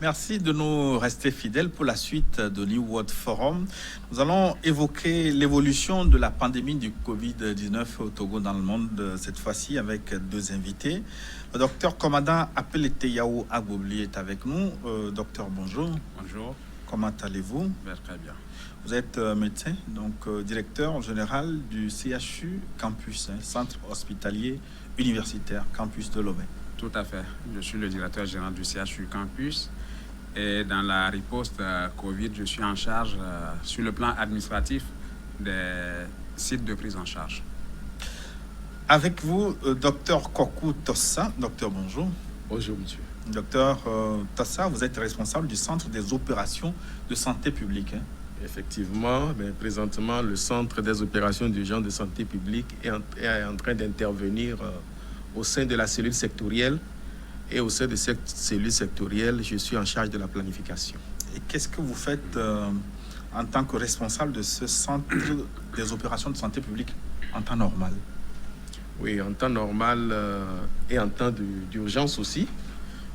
Merci de nous rester fidèles pour la suite de New World Forum. Nous allons évoquer l'évolution de la pandémie du Covid-19 au Togo dans le monde, cette fois-ci avec deux invités. Le docteur commandant Apelete Yao Agbobli est avec nous. Docteur, bonjour. Bonjour. Comment allez-vous? Très bien. Vous êtes médecin, donc directeur général du CHU Campus, Centre hospitalier universitaire Campus de Lomé. Tout à fait. Je suis le directeur général du CHU Campus. Et dans la riposte Covid, je suis en charge sur le plan administratif des sites de prise en charge. Avec vous, docteur Kokou Tossa. Docteur, bonjour. Bonjour, monsieur. Docteur Tossa, vous êtes responsable du Centre des opérations de santé publique. Effectivement, mais présentement, le Centre des opérations d'urgence de santé publique est en train d'intervenir au sein de la cellule sectorielle. Et au sein de cette cellule sectorielle, je suis en charge de la planification. Et qu'est-ce que vous faites en tant que responsable de ce centre des opérations de santé publique en temps normal? Oui, en temps normal et en temps d'urgence aussi.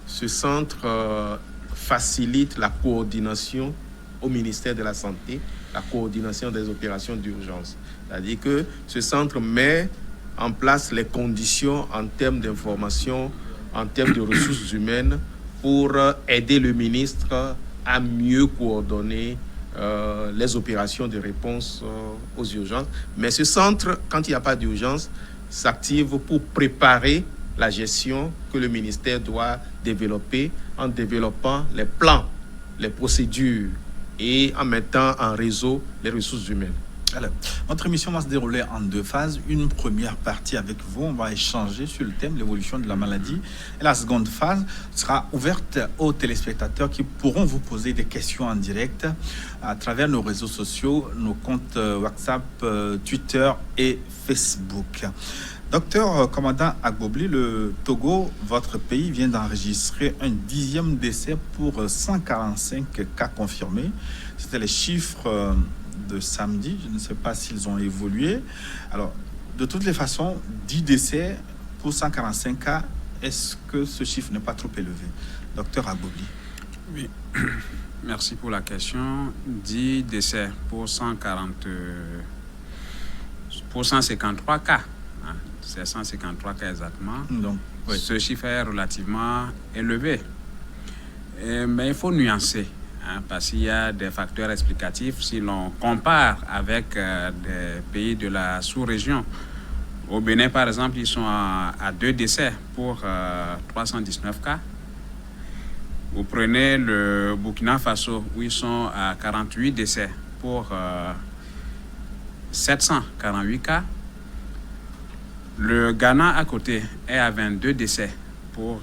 Ce centre facilite la coordination au ministère de la Santé, la coordination des opérations d'urgence. C'est-à-dire que ce centre met en place les conditions en termes d'information, en termes de ressources humaines, pour aider le ministre à mieux coordonner les opérations de réponse aux urgences. Mais ce centre, quand il n'y a pas d'urgence, s'active pour préparer la gestion que le ministère doit développer en développant les plans, les procédures et en mettant en réseau les ressources humaines. Alors, notre émission va se dérouler en deux phases. Une première partie avec vous, on va échanger sur le thème l'évolution de la maladie. Et la seconde phase sera ouverte aux téléspectateurs qui pourront vous poser des questions en direct à travers nos réseaux sociaux, nos comptes WhatsApp, Twitter et Facebook. Docteur commandant Agbobli, le Togo, votre pays, vient d'enregistrer un 10e décès pour 145 cas confirmés. C'était les chiffres de samedi. Je ne sais pas s'ils ont évolué. Alors, de toutes les façons, 10 décès pour 145 cas, est-ce que ce chiffre n'est pas trop élevé? Docteur Agbobli. Oui, merci pour la question. 10 décès pour 153 cas. C'est 153 cas exactement. Donc, oui. Ce chiffre est relativement élevé. Mais il faut nuancer, parce qu'il y a des facteurs explicatifs. Si l'on compare avec des pays de la sous-région, au Bénin, par exemple, ils sont à 2 décès pour 319 cas. Vous prenez le Burkina Faso, où ils sont à 48 décès pour 748 cas. Le Ghana à côté est à 22 décès pour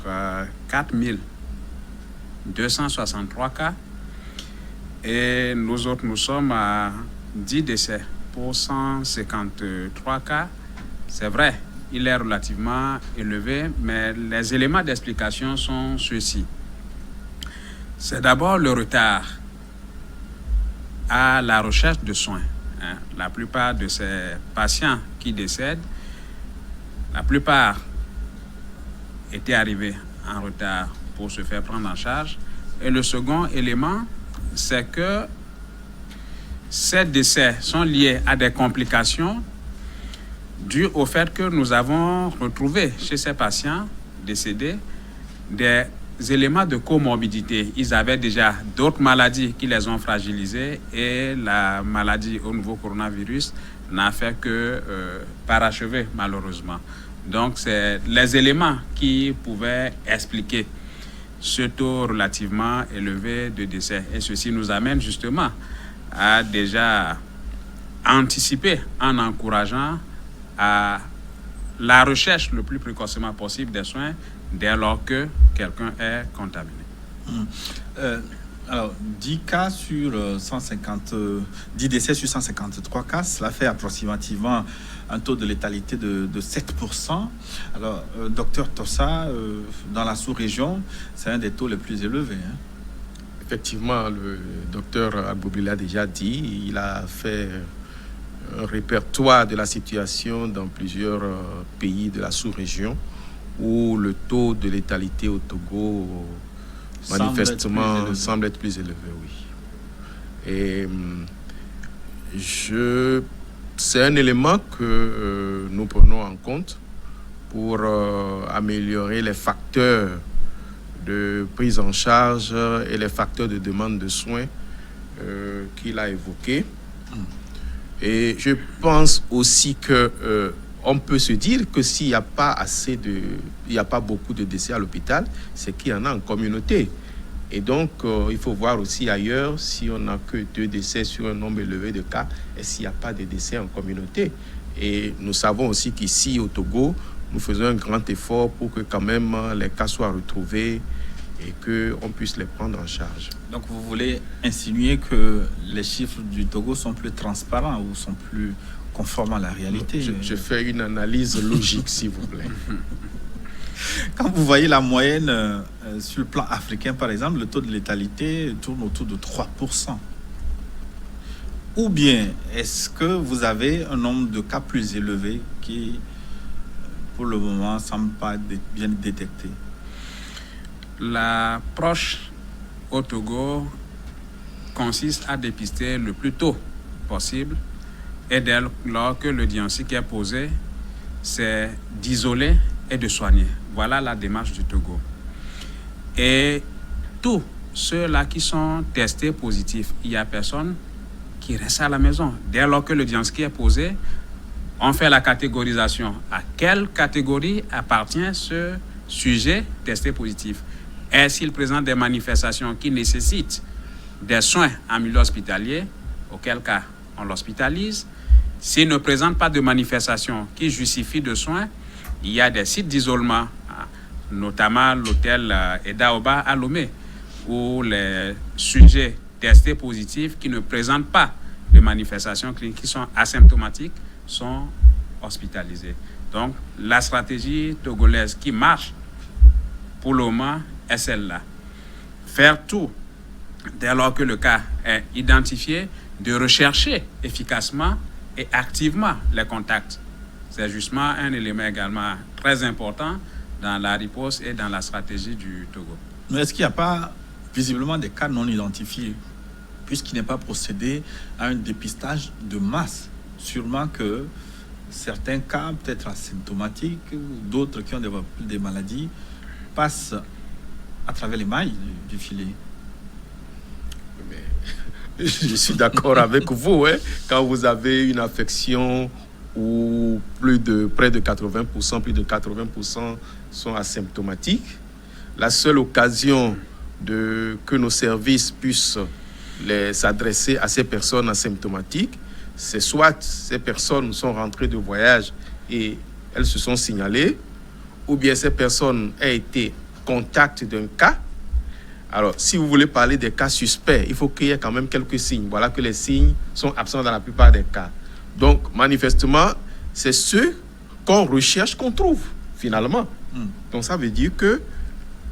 4263 cas. Et nous autres, nous sommes à 10 décès pour 153 cas. C'est vrai, il est relativement élevé, mais les éléments d'explication sont ceux-ci. C'est d'abord le retard à la recherche de soins. La plupart de ces patients qui décèdent, la plupart étaient arrivés en retard pour se faire prendre en charge. Et le second élément, c'est que ces décès sont liés à des complications dues au fait que nous avons retrouvé chez ces patients décédés des éléments de comorbidité. Ils avaient déjà d'autres maladies qui les ont fragilisés et la maladie au nouveau coronavirus n'a fait que parachever malheureusement. Donc, c'est les éléments qui pouvaient expliquer ce taux relativement élevé de décès. Et ceci nous amène justement à déjà anticiper en encourageant à la recherche le plus précocement possible des soins dès lors que quelqu'un est contaminé. Alors, 10 cas sur 10 décès sur 153 cas, cela fait approximativement un taux de létalité de 7%. Alors, docteur Tossa, dans la sous-région, c'est un des taux les plus élevés. Effectivement, le docteur Agbobli l'a déjà dit, il a fait un répertoire de la situation dans plusieurs pays de la sous-région où le taux de létalité au Togo manifestement semble être plus élevé, oui. Et c'est un élément que nous prenons en compte pour améliorer les facteurs de prise en charge et les facteurs de demande de soins qu'il a évoqués. Et je pense aussi que on peut se dire que s'il n'y a pas beaucoup de décès à l'hôpital, c'est qu'il y en a en communauté. Et donc, il faut voir aussi ailleurs, si on n'a que 2 décès sur un nombre élevé de cas, et s'il n'y a pas de décès en communauté. Et nous savons aussi qu'ici, au Togo, nous faisons un grand effort pour que quand même les cas soient retrouvés et qu'on puisse les prendre en charge. Donc, vous voulez insinuer que les chiffres du Togo sont plus transparents ou sont plus conformes à la réalité? Je fais une analyse logique, s'il vous plaît. Quand vous voyez la moyenne sur le plan africain, par exemple, le taux de létalité tourne autour de 3%. Ou bien, est-ce que vous avez un nombre de cas plus élevé qui, pour le moment, ne semble pas bien détecté? L'approche au Togo consiste à dépister le plus tôt possible et dès lors que le diagnostic est posé, c'est d'isoler et de soigner. Voilà la démarche du Togo. Et tous ceux-là qui sont testés positifs, il n'y a personne qui reste à la maison. Dès lors que le diagnostic est posé, on fait la catégorisation. À quelle catégorie appartient ce sujet testé positif? Est-ce qu'il présente des manifestations qui nécessitent des soins en milieu hospitalier? Auquel cas, on l'hospitalise. S'il ne présente pas de manifestations qui justifient de soins, il y a des sites d'isolement, notamment l'hôtel Edaoba à Lomé, où les sujets testés positifs qui ne présentent pas de manifestations cliniques, qui sont asymptomatiques, sont hospitalisés. Donc, la stratégie togolaise qui marche pour le moment est celle-là. Faire tout, dès lors que le cas est identifié, de rechercher efficacement et activement les contacts. C'est justement un élément également très important dans la riposte et dans la stratégie du Togo. Mais est-ce qu'il n'y a pas visiblement des cas non identifiés, puisqu'il n'est pas procédé à un dépistage de masse? Sûrement que certains cas, peut-être asymptomatiques, ou d'autres qui ont des maladies, passent à travers les mailles du filet. Mais je suis d'accord avec vous. Quand vous avez une affection où près de 80%, plus de 80% sont asymptomatiques, la seule occasion que nos services puissent s'adresser à ces personnes asymptomatiques, c'est soit ces personnes sont rentrées de voyage et elles se sont signalées, ou bien ces personnes ont été contact d'un cas. Alors, si vous voulez parler des cas suspects, il faut qu'il y ait quand même quelques signes. Voilà que les signes sont absents dans la plupart des cas. Donc, manifestement, c'est ceux qu'on recherche qu'on trouve, finalement. Donc, ça veut dire que,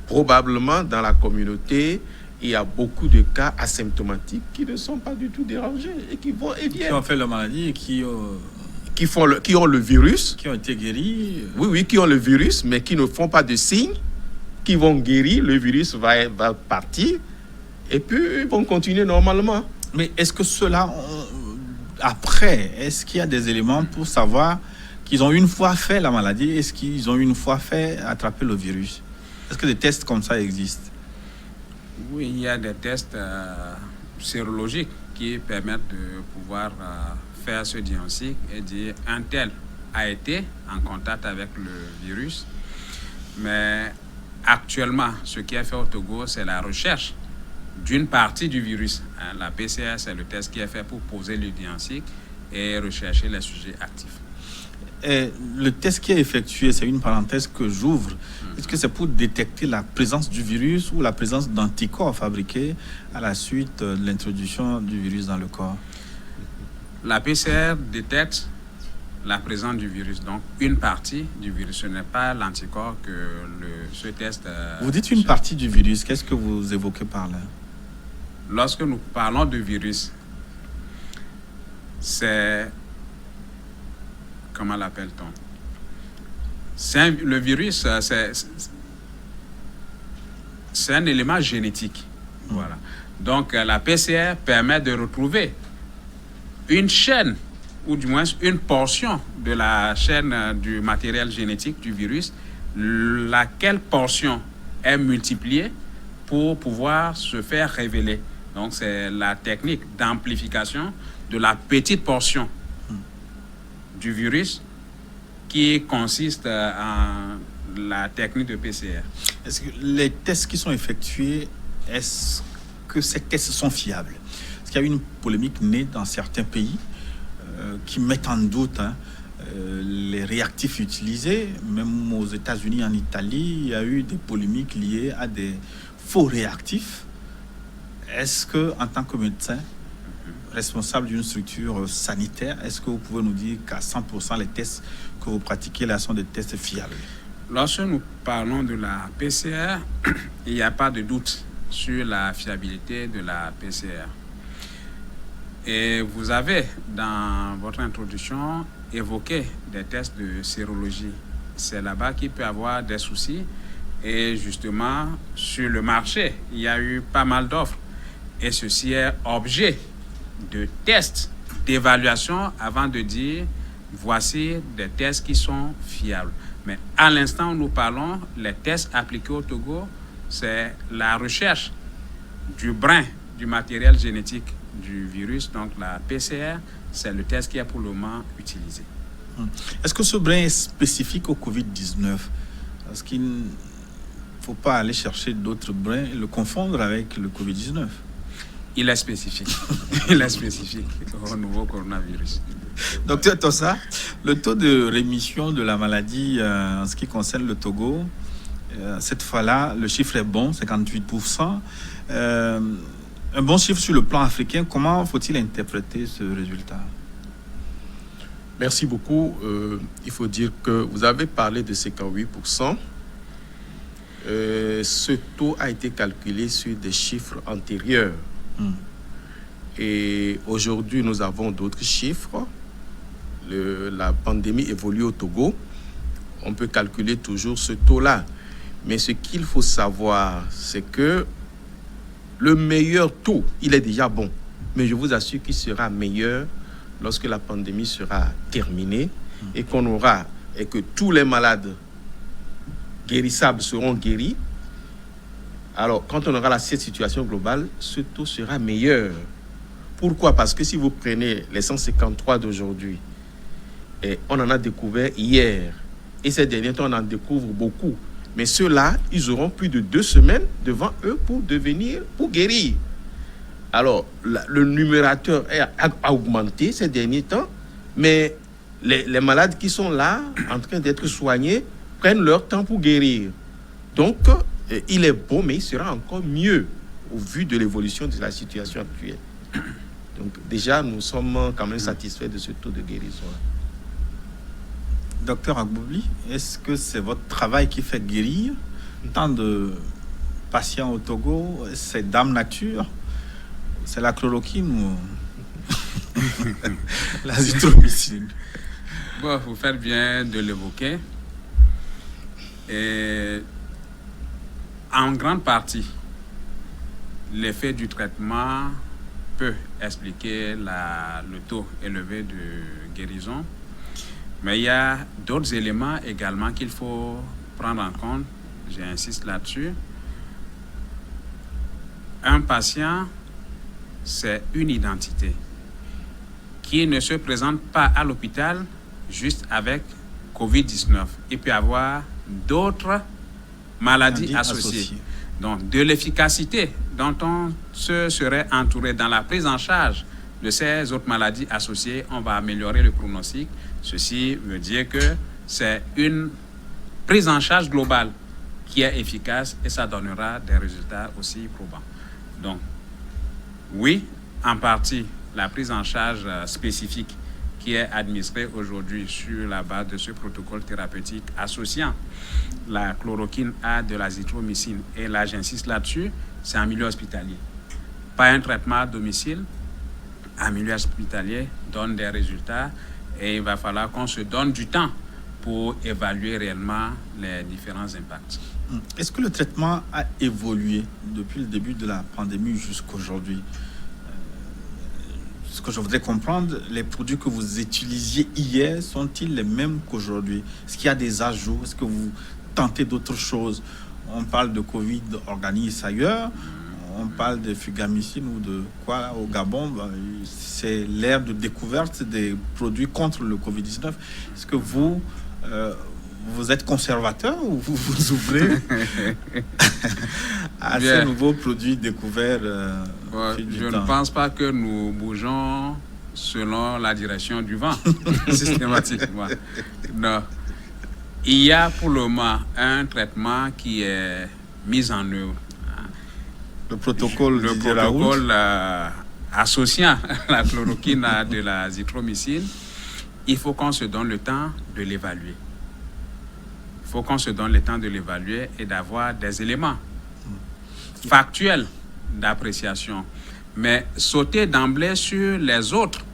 probablement, dans la communauté, il y a beaucoup de cas asymptomatiques qui ne sont pas du tout dérangés et qui vont et viennent. Qui ont fait la maladie et qui ont le virus. Qui ont été guéris. Oui, qui ont le virus, mais qui ne font pas de signes, qui vont guérir, le virus va partir et puis ils vont continuer normalement. Mais est-ce que ceux-là, après, est-ce qu'il y a des éléments pour savoir qu'ils ont une fois fait la maladie? Est-ce qu'ils ont une fois fait attraper le virus? Est-ce que des tests comme ça existent? Oui, il y a des tests sérologiques qui permettent de pouvoir faire ce diagnostic et dire un tel a été en contact avec le virus. Mais actuellement, ce qui est fait au Togo, c'est la recherche d'une partie du virus. La PCR, c'est le test qui est fait pour poser le diagnostic et rechercher les sujets actifs. Et le test qui est effectué, c'est une parenthèse que j'ouvre. Est-ce que c'est pour détecter la présence du virus ou la présence d'anticorps fabriqués à la suite de l'introduction du virus dans le corps? La PCR détecte la présence du virus, donc une partie du virus. Ce n'est pas l'anticorps que ce test... Vous dites une partie du virus, qu'est-ce que vous évoquez par là? Lorsque nous parlons de virus, c'est... Comment l'appelle-t-on? Le virus, c'est un élément génétique. Voilà. Donc, la PCR permet de retrouver une chaîne, ou du moins une portion de la chaîne du matériel génétique du virus, laquelle portion est multipliée pour pouvoir se faire révéler. Donc, c'est la technique d'amplification de la petite portion du virus qui consiste en la technique de PCR. Est-ce que les tests qui sont effectués, est-ce que ces tests sont fiables? Parce qu'il y a eu une polémique née dans certains pays qui mettent en doute les réactifs utilisés. Même aux États-Unis, en Italie, il y a eu des polémiques liées à des faux réactifs. Est-ce que, en tant que médecin responsable d'une structure sanitaire, est-ce que vous pouvez nous dire qu'à 100% les tests que vous pratiquez là sont des tests fiables? Lorsque nous parlons de la PCR, il n'y a pas de doute sur la fiabilité de la PCR. Et vous avez, dans votre introduction, évoqué des tests de sérologie. C'est là-bas qu'il peut y avoir des soucis. Et justement, sur le marché, il y a eu pas mal d'offres. Et ceci est objet de tests, d'évaluation, avant de dire, voici des tests qui sont fiables. Mais à l'instant où nous parlons, les tests appliqués au Togo, c'est la recherche du brin du matériel génétique du virus, donc la PCR, c'est le test qui est pour le moment utilisé. Est-ce que ce brin est spécifique au Covid-19? Parce qu'il ne faut pas aller chercher d'autres brins et le confondre avec le Covid-19. Il est spécifique. Il est spécifique au nouveau coronavirus. Docteur Tossa, le taux de rémission de la maladie en ce qui concerne le Togo, cette fois-là, le chiffre est bon, 58%. Un bon chiffre sur le plan africain. Comment faut-il interpréter ce résultat? Merci beaucoup. Il faut dire que vous avez parlé de 58%. Ce taux a été calculé sur des chiffres antérieurs. Et aujourd'hui, nous avons d'autres chiffres. La pandémie évolue au Togo. On peut calculer toujours ce taux-là. Mais ce qu'il faut savoir, c'est que le meilleur taux, il est déjà bon. Mais je vous assure qu'il sera meilleur lorsque la pandémie sera terminée et que tous les malades guérissables seront guéris. Alors, quand on aura cette situation globale, ce taux sera meilleur. Pourquoi? Parce que si vous prenez les 153 d'aujourd'hui, on en a découvert hier. Et ces derniers temps, on en découvre beaucoup. Mais ceux-là, ils auront plus de 2 semaines devant eux pour guérir. Alors, le numérateur a augmenté ces derniers temps, mais les malades qui sont là, en train d'être soignés, prennent leur temps pour guérir. Donc, il est bon, mais il sera encore mieux au vu de l'évolution de la situation actuelle. Donc, déjà, nous sommes quand même satisfaits de ce taux de guérison. Docteur Agboubli, est-ce que c'est votre travail qui fait guérir tant de patients au Togo? C'est Dame Nature? C'est la chloroquine ou l'azithromycine? Bon, vous faites bien de l'évoquer. Et en grande partie, l'effet du traitement peut expliquer le taux élevé de guérison. Mais il y a d'autres éléments également qu'il faut prendre en compte. J'insiste là-dessus. Un patient, c'est une identité qui ne se présente pas à l'hôpital juste avec COVID-19. Il peut y avoir d'autres maladies associées. Donc, de l'efficacité dont on se serait entouré dans la prise en charge de ces autres maladies associées, on va améliorer le pronostic. Ceci veut dire que c'est une prise en charge globale qui est efficace et ça donnera des résultats aussi probants. Donc, oui, en partie, la prise en charge spécifique qui est administrée aujourd'hui sur la base de ce protocole thérapeutique associant la chloroquine à de l'azithromycine. Et là, j'insiste là-dessus, c'est en milieu hospitalier. Pas un traitement à domicile, en milieu hospitalier donne des résultats et il va falloir qu'on se donne du temps pour évaluer réellement les différents impacts. Est-ce que le traitement a évolué depuis le début de la pandémie jusqu'à aujourd'hui? Ce que je voudrais comprendre, les produits que vous utilisiez hier sont-ils les mêmes qu'aujourd'hui? Est-ce qu'il y a des ajouts? Est-ce que vous tentez d'autres choses? On parle de Covid organisé ailleurs, on parle de fugamicine ou de quoi au Gabon. C'est l'ère de découverte des produits contre le Covid-19. Est-ce que vous êtes conservateur ou vous vous ouvrez à ces nouveaux produits découverts je ne pense pas que nous bougeons selon la direction du vent, systématiquement. Non. Il y a pour le moment un traitement qui est mis en œuvre. Le protocole associant la chloroquine à de la zithromycine. Il faut qu'on se donne le temps de l'évaluer. Il faut qu'on se donne le temps de l'évaluer et d'avoir des éléments factuels d'appréciation. Mais sauter d'emblée sur les autres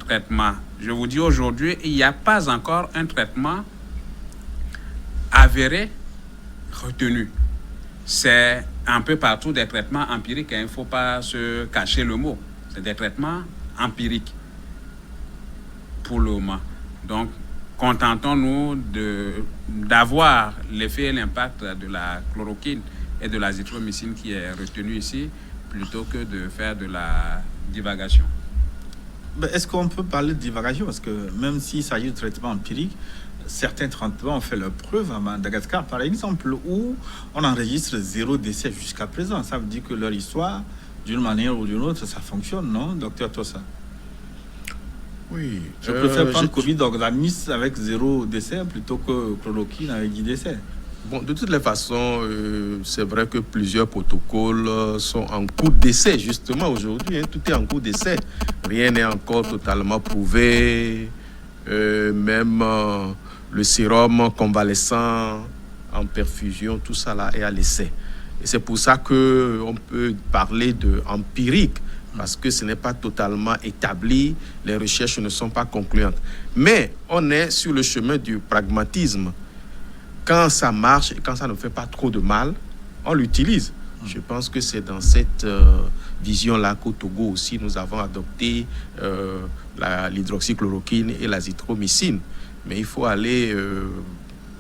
traitements. Je vous dis aujourd'hui, il n'y a pas encore un traitement avéré, retenu. C'est un peu partout des traitements empiriques. Il ne faut pas se cacher le mot. C'est des traitements empiriques pour le moment. Donc, contentons-nous d'avoir l'effet et l'impact de la chloroquine et de la zithromycine qui est retenu ici, plutôt que de faire de la divagation. Est-ce qu'on peut parler de divagation? Parce que même s'il s'agit de traitements empiriques, certains traitements ont fait leur preuve à Madagascar, par exemple, où on enregistre 0 décès jusqu'à présent. Ça veut dire que leur histoire, d'une manière ou d'une autre, ça fonctionne, non, docteur Tossa? Oui. Je préfère prendre Covid organisme avec 0 décès plutôt que chloroquine avec 10 décès. Bon, de toutes les façons, c'est vrai que plusieurs protocoles sont en cours d'essai, justement, aujourd'hui. Tout est en cours d'essai. Rien n'est encore totalement prouvé. Même le sérum convalescent en perfusion, tout ça là est à l'essai. Et c'est pour ça qu'on peut parler d'empirique, parce que ce n'est pas totalement établi, les recherches ne sont pas concluantes. Mais on est sur le chemin du pragmatisme. Quand ça marche et quand ça ne fait pas trop de mal, on l'utilise. Je pense que c'est dans cette vision-là qu'au Togo aussi, nous avons adopté l'hydroxychloroquine et la zithromycine. Mais il faut aller,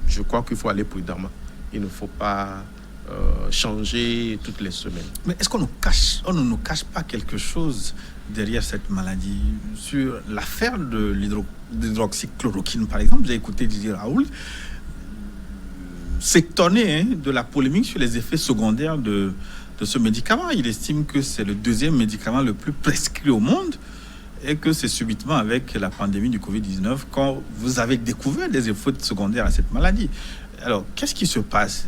je crois qu'il faut aller prudemment. Il ne faut pas changer toutes les semaines. Mais est-ce qu'on ne nous cache pas quelque chose derrière cette maladie? Sur l'affaire de l'hydroxychloroquine, par exemple, j'ai écouté Didier Raoult s'étonner de la polémique sur les effets secondaires de ce médicament. Il estime que c'est le 2e médicament le plus prescrit au monde et que c'est subitement avec la pandémie du Covid-19 quand vous avez découvert des effets secondaires à cette maladie. Alors, qu'est-ce qui se passe,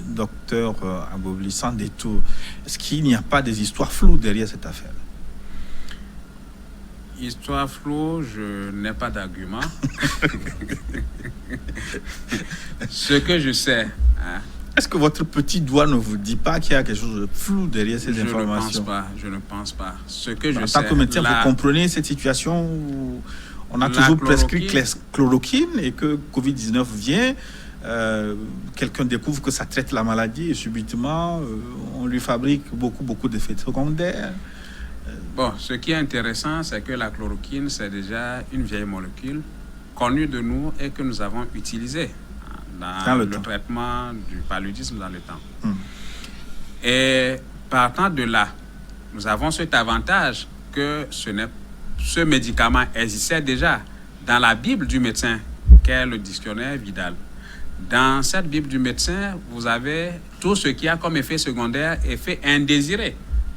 docteur Agobli, sans détour? Est-ce qu'il n'y a pas des histoires floues derrière cette affaire? Histoire floue, je n'ai pas d'argument. Ce que je sais... Est-ce que votre petit doigt ne vous dit pas qu'il y a quelque chose de flou derrière ces informations? Je ne pense pas. Ce que je en sais... tant que médecin, vous comprenez cette situation où on a toujours prescrit chloroquine et que Covid-19 vient, quelqu'un découvre que ça traite la maladie et subitement, on lui fabrique beaucoup d'effets secondaires. Bon, ce qui est intéressant, c'est que la chloroquine, c'est déjà une vieille molécule connue de nous et que nous avons utilisée dans le traitement du paludisme dans le temps. Et partant de là, nous avons cet avantage que ce médicament existait déjà dans la Bible du médecin, qu'est le dictionnaire Vidal. Dans cette Bible du médecin, vous avez tout ce qui a comme effet secondaire, effet indésiré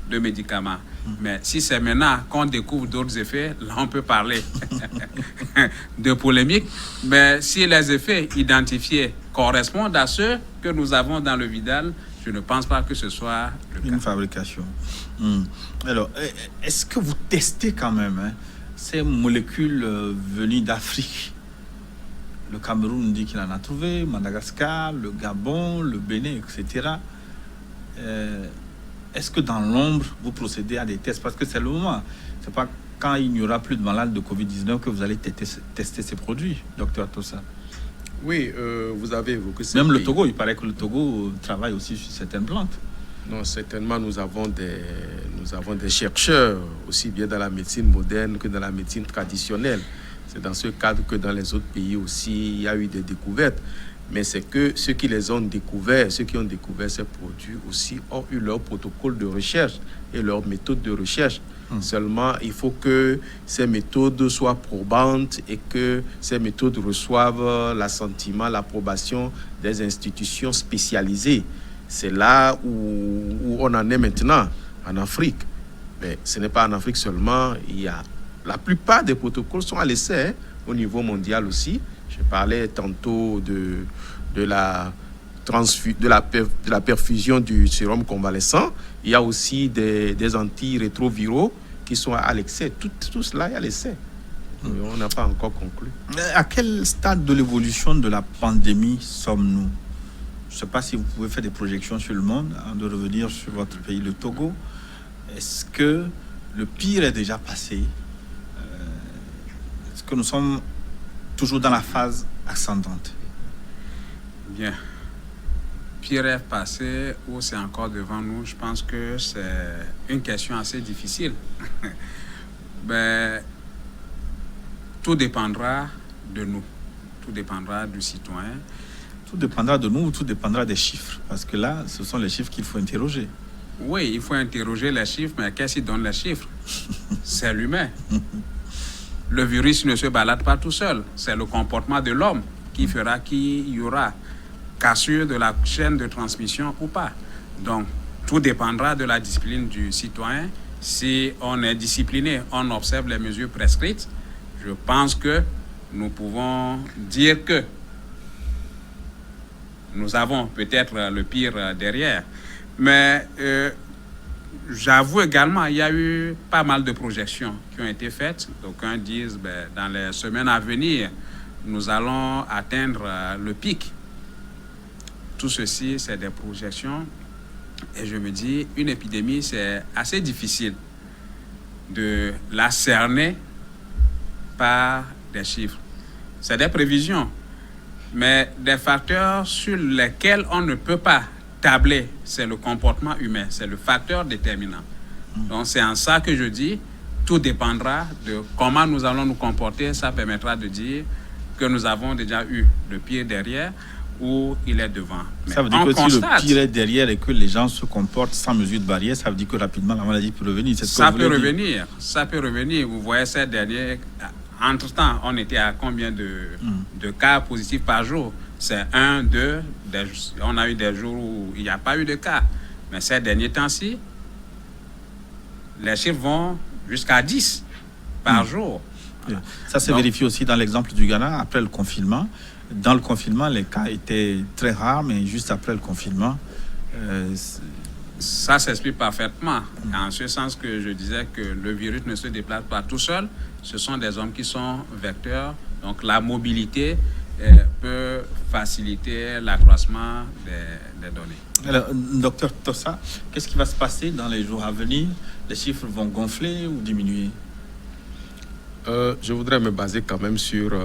de médicaments. Mais si c'est maintenant qu'on découvre d'autres effets, là on peut parler de polémique. Mais si les effets identifiés correspondent à ceux que nous avons dans le Vidal, je ne pense pas que ce soit le cas. Une fabrication. Alors, est-ce que vous testez quand même ces molécules venues d'Afrique? Le Cameroun dit qu'il en a trouvé, Madagascar, le Gabon, le Bénin, etc. Est-ce que dans l'ombre, vous procédez à des tests? Parce que c'est le moment. Ce n'est pas quand il n'y aura plus de malades de Covid-19 que vous allez tester ces produits, docteur Tossa. Oui, vous avez évoqué ces Même le pays. Togo, il paraît que le Togo travaille aussi sur certaines plantes. Non, certainement, nous avons des chercheurs, aussi bien dans la médecine moderne que dans la médecine traditionnelle. C'est dans ce cadre que dans les autres pays aussi, il y a eu des découvertes. Mais c'est que ceux qui les ont découverts, ceux qui ont découvert ces produits aussi ont eu leur protocole de recherche et leur méthode de recherche. Seulement, il faut que ces méthodes soient probantes et que ces méthodes reçoivent l'assentiment, l'approbation des institutions spécialisées. C'est là où on en est maintenant, en Afrique. Mais ce n'est pas en Afrique seulement. La plupart des protocoles sont à l'essai, au niveau mondial aussi. Je parlais tantôt de la perfusion du sérum convalescent. Il y a aussi des antirétroviraux qui sont à l'essai. Tout cela est à l'essai. On n'a pas encore conclu. À quel stade de l'évolution de la pandémie sommes-nous? Je ne sais pas si vous pouvez faire des projections sur le monde, avant de revenir sur votre pays, le Togo. Est-ce que le pire est déjà passé? Est-ce que nous sommes toujours dans la phase ascendante? Bien. Pire est passé ou c'est encore devant nous? Je pense que c'est une question assez difficile. Ben, tout dépendra de nous. Tout dépendra du citoyen. Tout dépendra de nous, tout dépendra des chiffres. Parce que là, ce sont les chiffres qu'il faut interroger. Oui, il faut interroger les chiffres, mais qu'est-ce qui donne les chiffres? C'est l'humain. Le virus ne se balade pas tout seul. C'est le comportement de l'homme qui fera qu'il y aura cassure de la chaîne de transmission ou pas. Donc, tout dépendra de la discipline du citoyen. Si on est discipliné, on observe les mesures prescrites, je pense que nous pouvons dire que nous avons peut-être le pire derrière. Mais j'avoue également, il y a eu pas mal de projections qui ont été faites. D'aucuns disent, dans les semaines à venir, nous allons atteindre le pic. Tout ceci, c'est des projections. Et je me dis, une épidémie, c'est assez difficile de la cerner par des chiffres. C'est des prévisions, mais des facteurs sur lesquels on ne peut pas tabler, c'est le comportement humain, c'est le facteur déterminant. Donc c'est en ça que je dis, tout dépendra de comment nous allons nous comporter. Ça permettra de dire que nous avons déjà eu le pire derrière ou il est devant. Mais ça veut dire que si le pire est derrière et que les gens se comportent sans mesure de barrière, ça veut dire que rapidement la maladie peut revenir. Ça peut revenir, ça peut revenir. Vous voyez ces derniers... Entre-temps, on était à combien de cas positifs par jour? C'est 1, 2, on a eu des jours où il n'y a pas eu de cas. Mais ces derniers temps-ci, les chiffres vont jusqu'à 10 par jour. Voilà. Ça s'est vérifié aussi dans l'exemple du Ghana, après le confinement. Dans le confinement, les cas étaient très rares, mais juste après le confinement... Ça s'explique parfaitement, en ce sens que je disais que le virus ne se déplace pas tout seul. Ce sont des hommes qui sont vecteurs. Donc la mobilité peut faciliter l'accroissement des données. Alors, docteur Tossa, qu'est-ce qui va se passer dans les jours à venir? Les chiffres vont gonfler ou diminuer? Je voudrais me baser quand même sur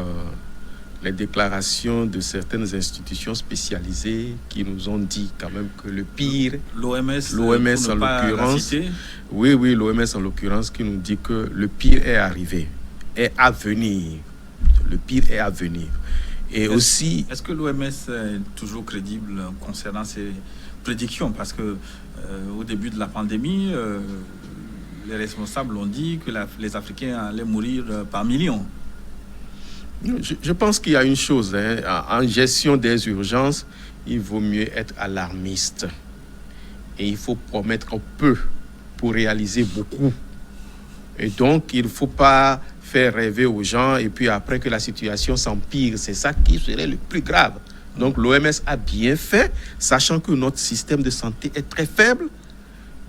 les déclarations de certaines institutions spécialisées qui nous ont dit quand même que le pire... L'OMS en l'occurrence... Oui, l'OMS en l'occurrence qui nous dit que le pire est arrivé, est à venir. Le pire est à venir. Et aussi... Est-ce que l'OMS est toujours crédible concernant ses prédictions? Parce que au début de la pandémie, les responsables ont dit que les Africains allaient mourir par millions. Je pense qu'il y a une chose, en gestion des urgences, il vaut mieux être alarmiste. Et il faut promettre peu pour réaliser beaucoup. Et donc, il ne faut pas faire rêver aux gens et puis après que la situation s'empire, c'est ça qui serait le plus grave. Donc, l'OMS a bien fait, sachant que notre système de santé est très faible,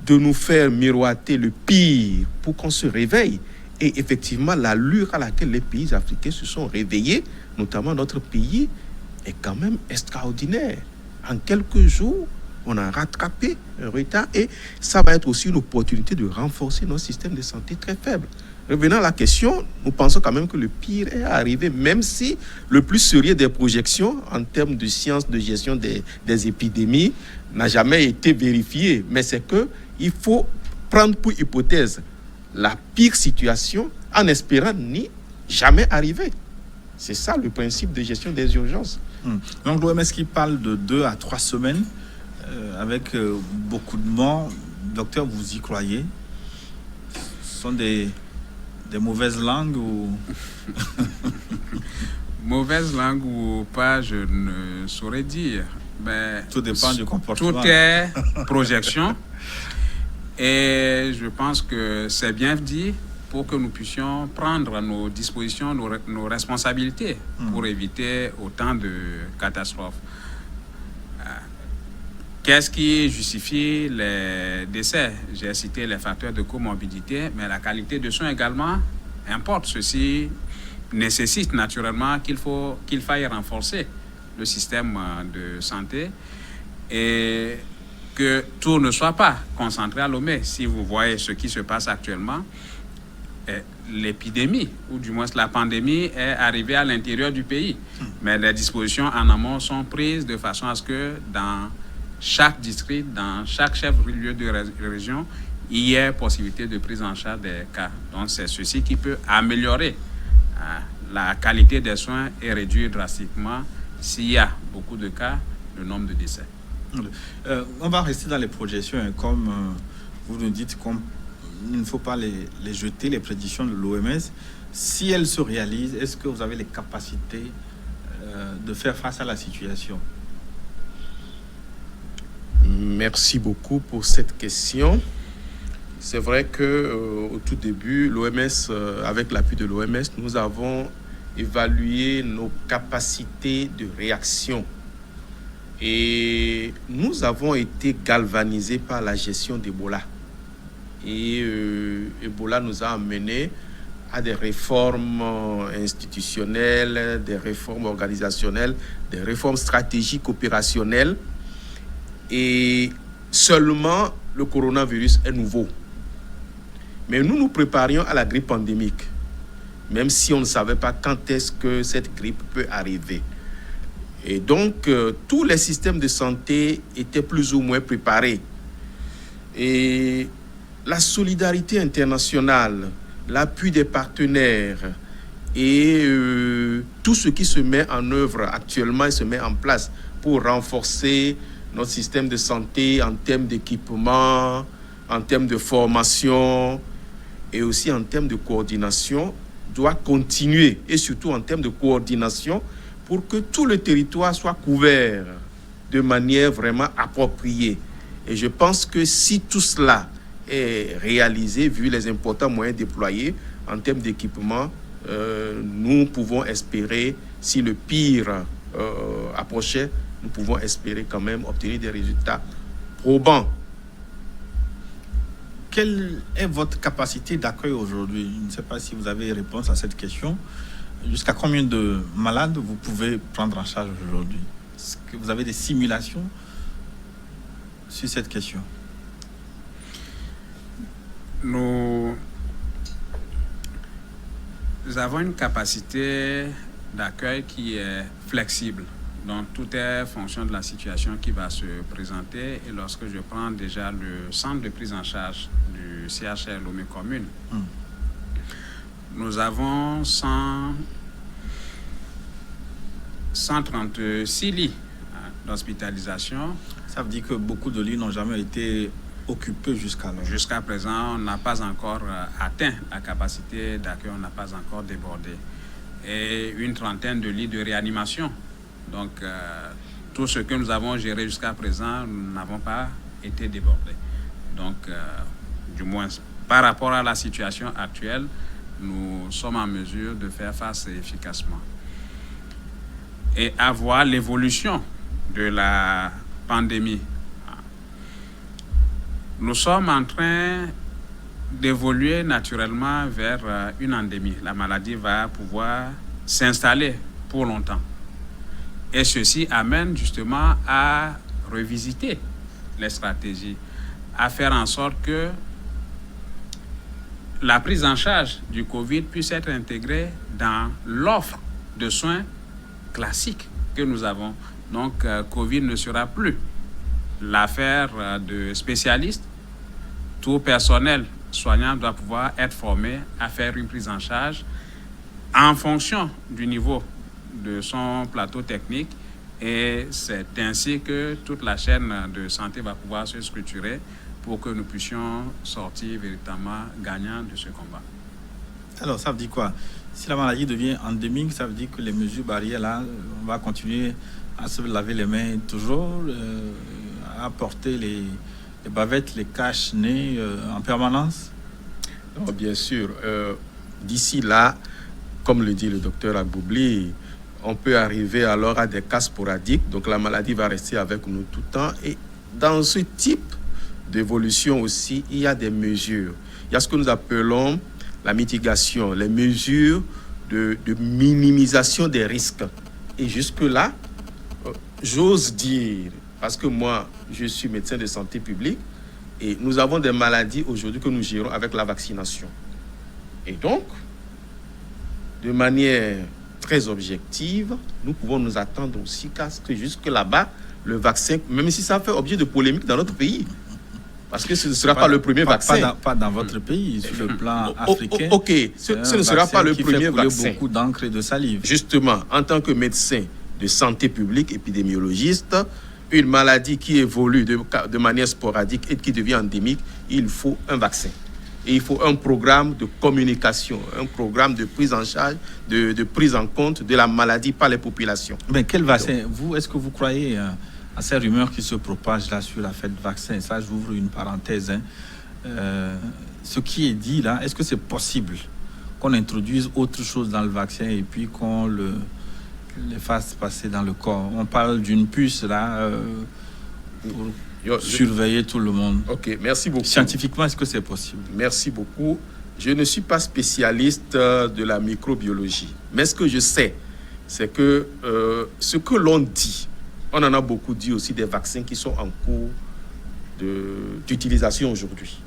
de nous faire miroiter le pire pour qu'on se réveille. Et effectivement, l'allure à laquelle les pays africains se sont réveillés, notamment notre pays, est quand même extraordinaire. En quelques jours, on a rattrapé un retard et ça va être aussi une opportunité de renforcer notre système de santé très faible. revenant à la question, nous pensons quand même que le pire est arrivé, même si le plus sérieux des projections en termes de sciences de gestion des épidémies n'a jamais été vérifié. Mais c'est qu'il faut prendre pour hypothèse la pire situation en espérant n'y jamais arriver. C'est ça le principe de gestion des urgences. Donc l'OMS qui parle de 2 à 3 semaines avec beaucoup de morts. Docteur, vous y croyez? Ce sont des mauvaises langues ou... Mauvaise langue ou pas, je ne saurais dire. Mais tout dépend du comportement. Tout est projection. Et je pense que c'est bien dit pour que nous puissions prendre nos dispositions, nos responsabilités pour éviter autant de catastrophes. Qu'est-ce qui justifie les décès? J'ai cité les facteurs de comorbidité, mais la qualité de soins également importe. Ceci nécessite naturellement qu'il faille renforcer le système de santé et que tout ne soit pas concentré à Lomé. Si vous voyez ce qui se passe actuellement, l'épidémie, ou du moins la pandémie, est arrivée à l'intérieur du pays. Mais les dispositions en amont sont prises de façon à ce que dans chaque district, dans chaque chef-lieu de région, il y ait possibilité de prise en charge des cas. Donc c'est ceci qui peut améliorer la qualité des soins et réduire drastiquement, s'il y a beaucoup de cas, le nombre de décès. On va rester dans les projections. Comme vous nous dites, il ne faut pas les jeter, les prédictions de l'OMS. Si elles se réalisent, est-ce que vous avez les capacités de faire face à la situation? Merci beaucoup pour cette question. C'est vrai que au tout début, l'OMS, avec l'appui de l'OMS, nous avons évalué nos capacités de réaction. Et nous avons été galvanisés par la gestion d'Ebola. Et Ebola nous a amenés à des réformes institutionnelles, des réformes organisationnelles, des réformes stratégiques opérationnelles. Et seulement le coronavirus est nouveau. Mais nous nous préparions à la grippe pandémique, même si on ne savait pas quand est-ce que cette grippe peut arriver. Et donc, tous les systèmes de santé étaient plus ou moins préparés. Et la solidarité internationale, l'appui des partenaires et tout ce qui se met en œuvre actuellement et se met en place pour renforcer notre système de santé en termes d'équipement, en termes de formation et aussi en termes de coordination doit continuer, et surtout en termes de coordination pour que tout le territoire soit couvert de manière vraiment appropriée. Et je pense que si tout cela est réalisé, vu les importants moyens déployés en termes d'équipement, nous pouvons espérer, si le pire approchait, nous pouvons espérer quand même obtenir des résultats probants. Quelle est votre capacité d'accueil aujourd'hui? Je ne sais pas si vous avez réponse à cette question. Jusqu'à combien de malades vous pouvez prendre en charge aujourd'hui? Est-ce que vous avez des simulations sur cette question? Nous avons une capacité d'accueil qui est flexible. Donc, tout est fonction de la situation qui va se présenter. Et lorsque je prends déjà le centre de prise en charge du CHR Lomé Commune, nous avons 136 lits d'hospitalisation. Ça veut dire que beaucoup de lits n'ont jamais été occupés jusqu'à là. Jusqu'à présent, on n'a pas encore atteint la capacité d'accueil, on n'a pas encore débordé. Et une trentaine de lits de réanimation. Donc, tout ce que nous avons géré jusqu'à présent, nous n'avons pas été débordés. Donc, du moins, par rapport à la situation actuelle, nous sommes en mesure de faire face efficacement. Et à voir l'évolution de la pandémie. Nous sommes en train d'évoluer naturellement vers une endémie. La maladie va pouvoir s'installer pour longtemps. Et ceci amène justement à revisiter les stratégies, à faire en sorte que la prise en charge du Covid puisse être intégrée dans l'offre de soins classique que nous avons. Donc, Covid ne sera plus l'affaire de spécialistes. Tout personnel soignant doit pouvoir être formé à faire une prise en charge en fonction du niveau de son plateau technique. Et c'est ainsi que toute la chaîne de santé va pouvoir se structurer pour que nous puissions sortir véritablement gagnants de ce combat. Alors, ça veut dire quoi? Si la maladie devient endémique, ça veut dire que les mesures barrières, là, on va continuer à se laver les mains toujours, à porter les bavettes, les cache-nez en permanence? Non, bien sûr. D'ici là, comme le dit le docteur Agboubli, on peut arriver alors à des cas sporadiques. Donc la maladie va rester avec nous tout le temps. Et dans ce type d'évolution aussi, il y a des mesures. Il y a ce que nous appelons la mitigation, les mesures de minimisation des risques. Et jusque-là, j'ose dire, parce que moi, je suis médecin de santé publique, et nous avons des maladies aujourd'hui que nous gérons avec la vaccination. Et donc, de manière très objective, nous pouvons nous attendre aussi qu'à ce que jusque là-bas, le vaccin, même si ça fait objet de polémique dans notre pays, parce que ce ne sera pas le premier vaccin. Pas dans votre pays, sur le plan africain. Ok, ce ne sera pas le premier vaccin. Beaucoup d'encre et de salive. Justement, en tant que médecin de santé publique, épidémiologiste, une maladie qui évolue de manière sporadique et qui devient endémique, il faut un vaccin. Et il faut un programme de communication, un programme de prise en charge, de prise en compte de la maladie par les populations. Mais quel vaccin? Est-ce que vous croyez à ces rumeurs qui se propagent là sur l'affaire de vaccin? Ça, j'ouvre une parenthèse. Ce qui est dit là, est-ce que c'est possible qu'on introduise autre chose dans le vaccin et puis qu'on les fasse passer dans le corps? On parle d'une puce là pour surveiller tout le monde. Ok, merci beaucoup. Scientifiquement, est-ce que c'est possible? Merci beaucoup. Je ne suis pas spécialiste de la microbiologie, mais ce que je sais, c'est que ce que l'on dit, on en a beaucoup dit aussi des vaccins qui sont en cours d'utilisation aujourd'hui.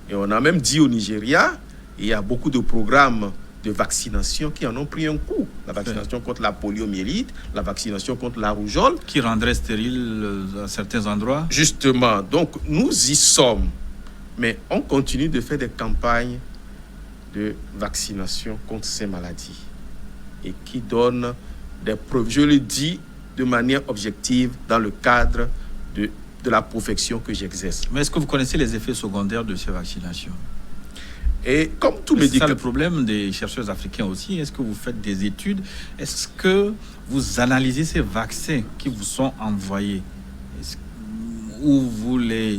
Et on a même dit au Nigeria, il y a beaucoup de programmes de vaccination qui en ont pris un coup. La vaccination contre la poliomyélite, la vaccination contre la rougeole. Qui rendrait stérile à certains endroits. Justement, donc nous y sommes. Mais on continue de faire des campagnes de vaccination contre ces maladies et qui donnent des preuves. Je le dis de manière objective dans le cadre de la profession que j'exerce. Mais est-ce que vous connaissez les effets secondaires de ces vaccinations? Et comme tout médicament, c'est ça le problème des chercheurs africains aussi. Est-ce que vous faites des études? Est-ce que vous analysez ces vaccins qui vous sont envoyés? Ou vous les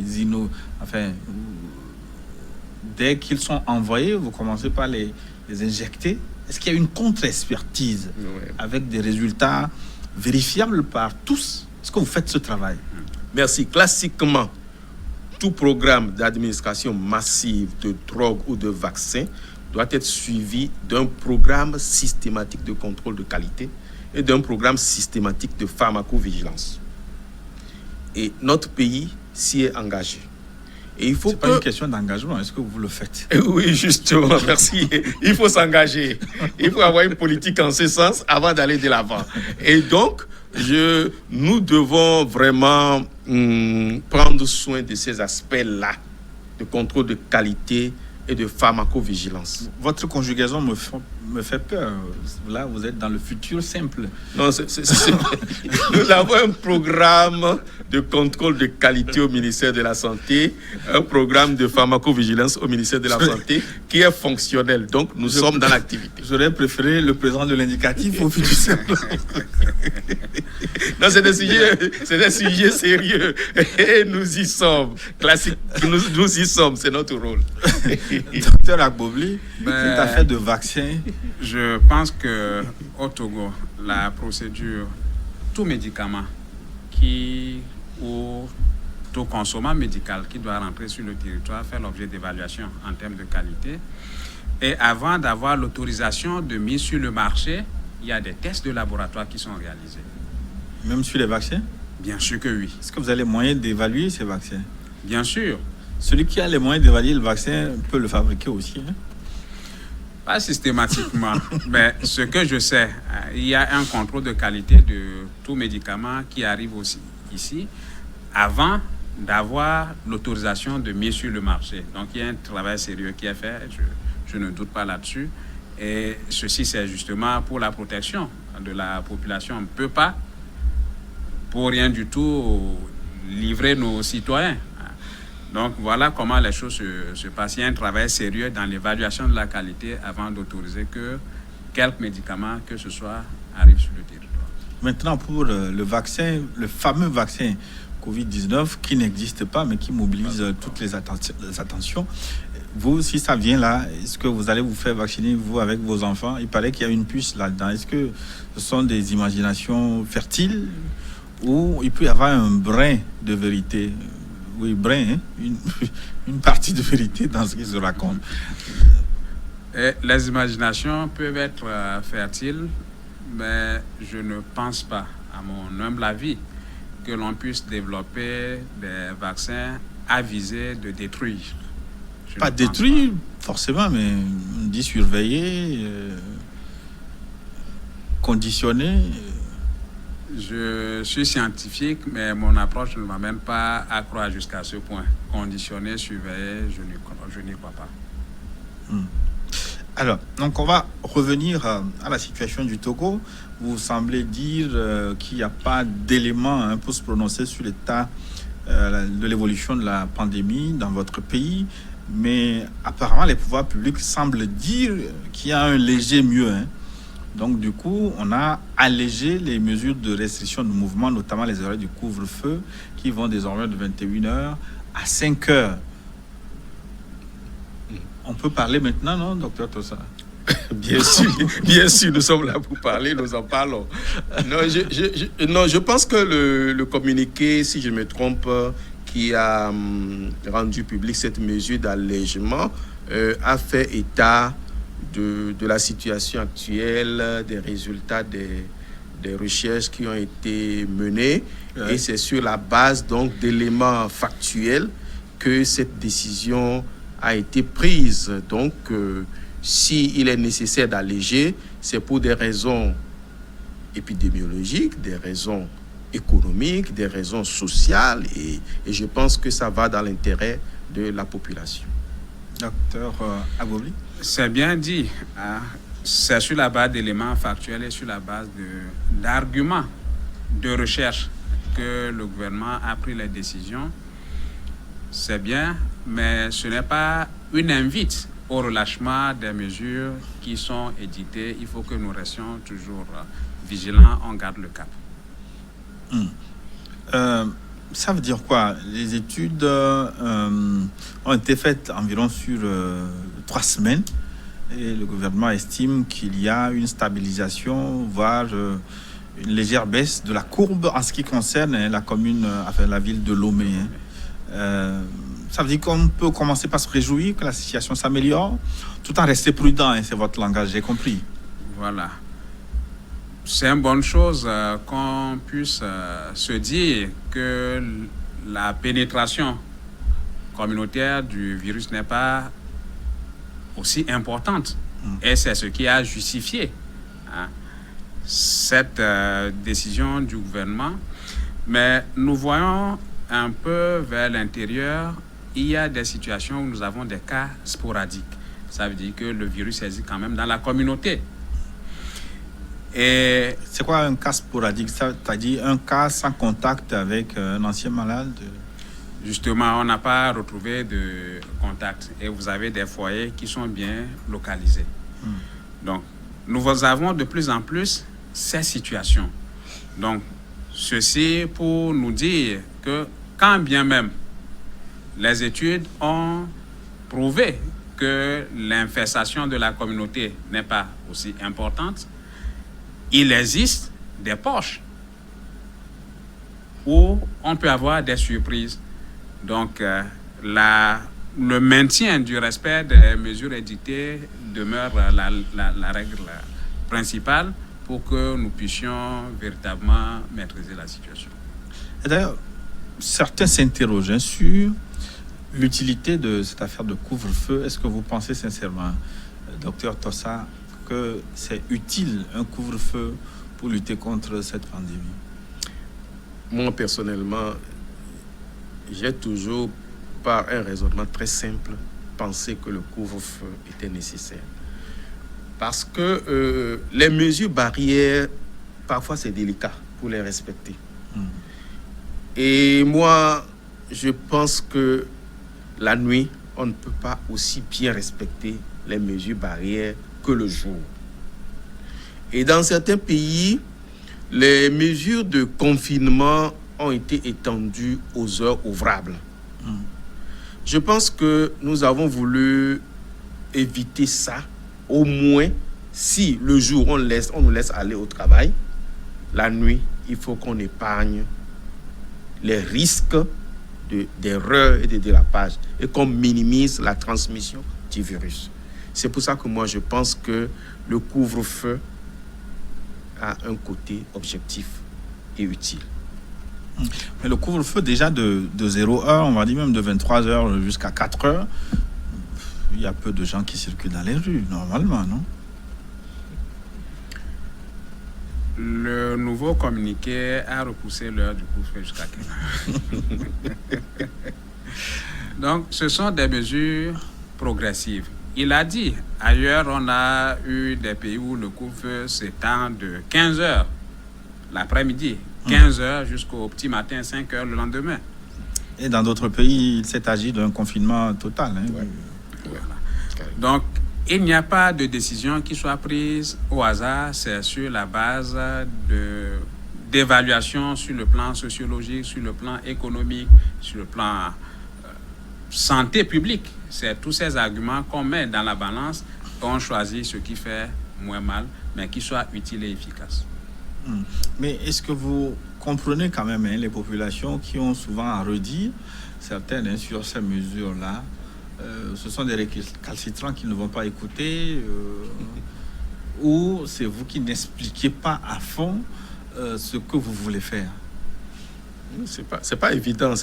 dès qu'ils sont envoyés, vous commencez par les injecter? Est-ce qu'il y a une contre-expertise avec des résultats vérifiables par tous? Est-ce que vous faites ce travail? Merci. Classiquement, tout programme d'administration massive de drogue ou de vaccin doit être suivi d'un programme systématique de contrôle de qualité et d'un programme systématique de pharmacovigilance. Et notre pays s'y est engagé. Et il faut pas une question d'engagement, est-ce que vous le faites? Oui, justement, merci. Il faut s'engager. Il faut avoir une politique en ce sens avant d'aller de l'avant. Et donc, nous devons vraiment prendre soin de ces aspects-là, de contrôle de qualité et de pharmacovigilance. Votre conjugaison me fait peur. Là, vous êtes dans le futur simple. Non, nous avons un programme de contrôle de qualité au ministère de la Santé, un programme de pharmacovigilance au ministère de la Santé qui est fonctionnel. Donc, nous sommes dans l'activité. J'aurais préféré le président de l'indicatif au futur simple. Non, c'est des sujets sérieux. Et nous y sommes. Classique, nous y sommes, c'est notre rôle. Docteur Agboubli, cette affaire de vaccin. Je pense qu'au Togo, la procédure, tout médicament ou tout consommant médical qui doit rentrer sur le territoire fait l'objet d'évaluation en termes de qualité. Et avant d'avoir l'autorisation de mise sur le marché, il y a des tests de laboratoire qui sont réalisés. Même sur les vaccins? Bien sûr que oui. Est-ce que vous avez les moyens d'évaluer ces vaccins? Bien sûr. Celui qui a les moyens de valider le vaccin peut le fabriquer aussi. Hein? Pas systématiquement, mais ce que je sais, il y a un contrôle de qualité de tout médicament qui arrive aussi ici avant d'avoir l'autorisation de mise sur le marché. Donc il y a un travail sérieux qui est fait, je ne doute pas là-dessus. Et ceci, c'est justement pour la protection de la population. On ne peut pas, pour rien du tout, livrer nos citoyens. Donc voilà comment les choses se passent. Il y a un travail sérieux dans l'évaluation de la qualité avant d'autoriser que quelques médicaments que ce soit arrivent sur le territoire. Maintenant, pour le vaccin, le fameux vaccin Covid-19 qui n'existe pas mais qui mobilise toutes les attentions. Vous, si ça vient là, est-ce que vous allez vous faire vacciner, vous, avec vos enfants? Il paraît qu'il y a une puce là-dedans. Est-ce que ce sont des imaginations fertiles ou il peut y avoir un brin de vérité? Oui, brin, hein? Une partie de vérité dans ce qui se raconte. Les imaginations peuvent être fertiles, mais je ne pense pas, à mon humble avis, que l'on puisse développer des vaccins à viser de détruire. Pas détruire, forcément, mais on dit surveiller, conditionner. Je suis scientifique, mais mon approche ne m'amène pas à croire jusqu'à ce point. Conditionner, surveiller, je n'y crois pas. Alors, donc on va revenir à la situation du Togo. Vous semblez dire qu'il n'y a pas d'éléments pour se prononcer sur l'état de l'évolution de la pandémie dans votre pays. Mais apparemment, les pouvoirs publics semblent dire qu'il y a un léger mieux. Donc, du coup, on a allégé les mesures de restriction de mouvement, notamment les horaires du couvre-feu, qui vont désormais de 21h à 5h. On peut parler maintenant, non, docteur Tossa? Bien sûr, nous sommes là pour parler, nous en parlons. Non, je pense que le communiqué, si je me trompe, qui a rendu public cette mesure d'allègement, a fait état de la situation actuelle, des résultats des recherches qui ont été menées. Ouais. Et c'est sur la base donc d'éléments factuels que cette décision a été prise. Donc, s'il est nécessaire d'alléger, c'est pour des raisons épidémiologiques, des raisons économiques, des raisons sociales, et je pense que ça va dans l'intérêt de la population. Docteur Agobli? C'est bien dit. C'est sur la base d'éléments factuels et sur la base d'arguments de recherche que le gouvernement a pris les décisions. C'est bien, mais ce n'est pas une invite au relâchement des mesures qui sont éditées. Il faut que nous restions toujours vigilants, on garde le cap. Ça veut dire quoi? Les études ont été faites environ sur 3 semaines et le gouvernement estime qu'il y a une stabilisation, voire une légère baisse de la courbe en ce qui concerne la commune, enfin la ville de Lomé. Ça veut dire qu'on peut commencer par se réjouir que la situation s'améliore, tout en restant prudent, c'est votre langage, j'ai compris. Voilà. C'est une bonne chose qu'on puisse se dire que la pénétration communautaire du virus n'est pas aussi importante. Et c'est ce qui a justifié cette décision du gouvernement. Mais nous voyons un peu vers l'intérieur, il y a des situations où nous avons des cas sporadiques. Ça veut dire que le virus existe quand même dans la communauté. Et c'est quoi un cas sporadique? C'est-à-dire un cas sans contact avec un ancien malade? Justement, on n'a pas retrouvé de contact. Et vous avez des foyers qui sont bien localisés. Donc, nous avons de plus en plus ces situations. Donc, ceci pour nous dire que quand bien même les études ont prouvé que l'infestation de la communauté n'est pas aussi importante, il existe des poches où on peut avoir des surprises. Donc, le maintien du respect des mesures édictées demeure la règle principale pour que nous puissions véritablement maîtriser la situation. Et d'ailleurs, certains s'interrogent sur l'utilité de cette affaire de couvre-feu, est-ce que vous pensez sincèrement, docteur Tossa, que c'est utile un couvre-feu pour lutter contre cette pandémie? Moi, personnellement, j'ai toujours, par un raisonnement très simple, pensé que le couvre-feu était nécessaire. Parce que les mesures barrières, parfois c'est délicat pour les respecter. Et moi, je pense que la nuit, on ne peut pas aussi bien respecter les mesures barrières que le jour. Et dans certains pays, les mesures de confinement ont été étendues aux heures ouvrables. Je pense que nous avons voulu éviter ça. Au moins, si le jour on nous laisse aller au travail, la nuit, il faut qu'on épargne les risques d'erreur et de dérapage et qu'on minimise la transmission du virus. C'est pour ça que moi, je pense que le couvre-feu a un côté objectif et utile. Mais le couvre-feu, déjà de 0h, on va dire même de 23h jusqu'à 4h, il y a peu de gens qui circulent dans les rues, normalement, non? Le nouveau communiqué a repoussé l'heure du couvre-feu jusqu'à 15h. Donc, ce sont des mesures progressives. Il a dit, ailleurs, on a eu des pays où le couvre-feu s'étend de 15h l'après-midi, 15h jusqu'au petit matin, 5h le lendemain. Et dans d'autres pays, il s'est agi d'un confinement total. Hein? Ouais. Voilà. Donc, il n'y a pas de décision qui soit prise au hasard, c'est sur la base d'évaluation sur le plan sociologique, sur le plan économique, sur le plan santé publique. C'est tous ces arguments qu'on met dans la balance, qu'on choisit ce qui fait moins mal, mais qui soit utile et efficace. Mais est-ce que vous comprenez quand même les populations qui ont souvent à redire, certaines sur ces mesures-là, ce sont des récalcitrants qui ne vont pas écouter, ou c'est vous qui n'expliquez pas à fond ce que vous voulez faire? C'est pas évident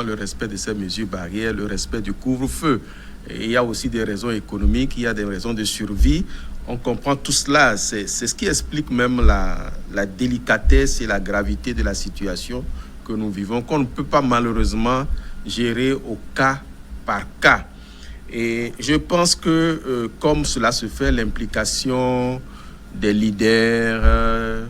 le respect de ces mesures barrières, le respect du couvre-feu. Et il y a aussi des raisons économiques, il y a des raisons de survie. On comprend tout cela. C'est ce qui explique même la délicatesse et la gravité de la situation que nous vivons, qu'on ne peut pas malheureusement gérer au cas par cas. Et je pense que comme cela se fait, l'implication des leaders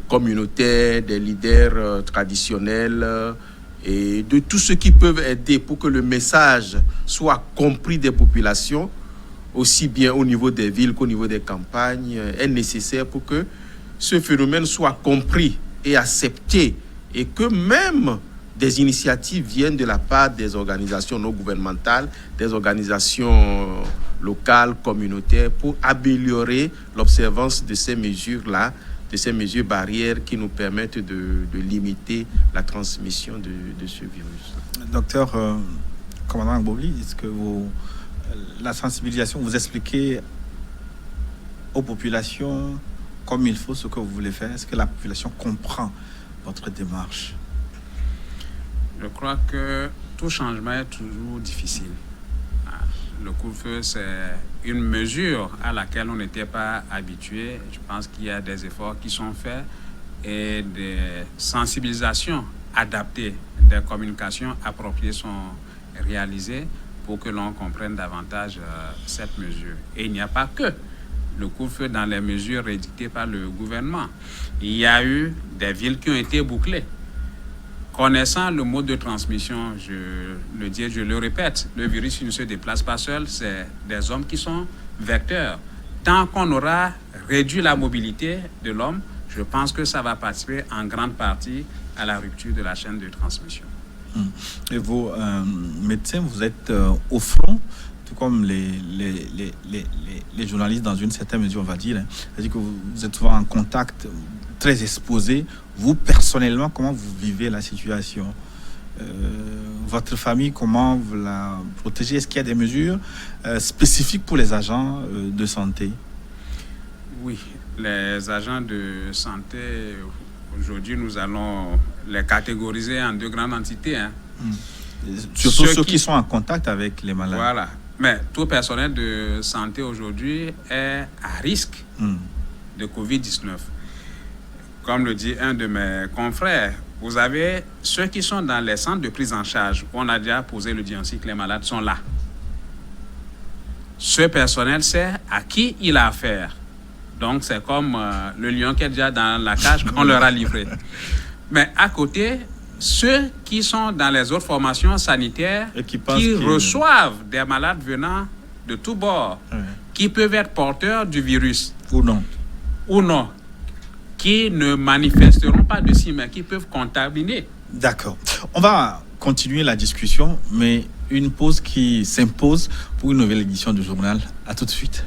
communautaires, des leaders traditionnels et de tous ceux qui peuvent aider pour que le message soit compris des populations, aussi bien au niveau des villes qu'au niveau des campagnes, est nécessaire pour que ce phénomène soit compris et accepté, et que même des initiatives viennent de la part des organisations non gouvernementales, des organisations locales, communautaires, pour améliorer l'observance de ces mesures-là, de ces mesures barrières qui nous permettent de limiter la transmission de ce virus. Docteur, commandant Gboli, est-ce que la sensibilisation, vous expliquez aux populations comme il faut ce que vous voulez faire? Est-ce que la population comprend votre démarche? Je crois que tout changement est toujours difficile. Le couvre-feu, c'est une mesure à laquelle on n'était pas habitué. Je pense qu'il y a des efforts qui sont faits et des sensibilisations adaptées, des communications appropriées sont réalisées pour que l'on comprenne davantage cette mesure. Et il n'y a pas que le couvre-feu dans les mesures édictées par le gouvernement. Il y a eu des villes qui ont été bouclées. Connaissant le mode de transmission, je le dis et je le répète, le virus ne se déplace pas seul, c'est des hommes qui sont vecteurs. Tant qu'on aura réduit la mobilité de l'homme, je pense que ça va participer en grande partie à la rupture de la chaîne de transmission. Et vous, médecins, vous êtes au front, tout comme les journalistes dans une certaine mesure, on va dire. Hein. C'est-à-dire que vous êtes souvent en contact, très exposé. Vous, personnellement, comment vous vivez la situation? Votre famille, comment vous la protégez? Est-ce qu'il y a des mesures spécifiques pour les agents de santé? Oui, les agents de santé, aujourd'hui, nous allons les catégoriser en deux grandes entités. Hein. Surtout ceux qui sont en contact avec les malades. Voilà. Mais tout personnel de santé aujourd'hui est à risque de Covid-19. Comme le dit un de mes confrères, vous avez ceux qui sont dans les centres de prise en charge où on a déjà posé le diagnostic que les malades sont là. Ce personnel sait à qui il a affaire. Donc, c'est comme le lion qui est déjà dans la cage qu'on leur a livré. Mais à côté, ceux qui sont dans les autres formations sanitaires, qui reçoivent des malades venant de tous bords, qui peuvent être porteurs du virus. Ou non. Qui ne manifesteront pas de signes, mais qui peuvent contaminer. D'accord. On va continuer la discussion, mais une pause qui s'impose pour une nouvelle édition du journal. À tout de suite.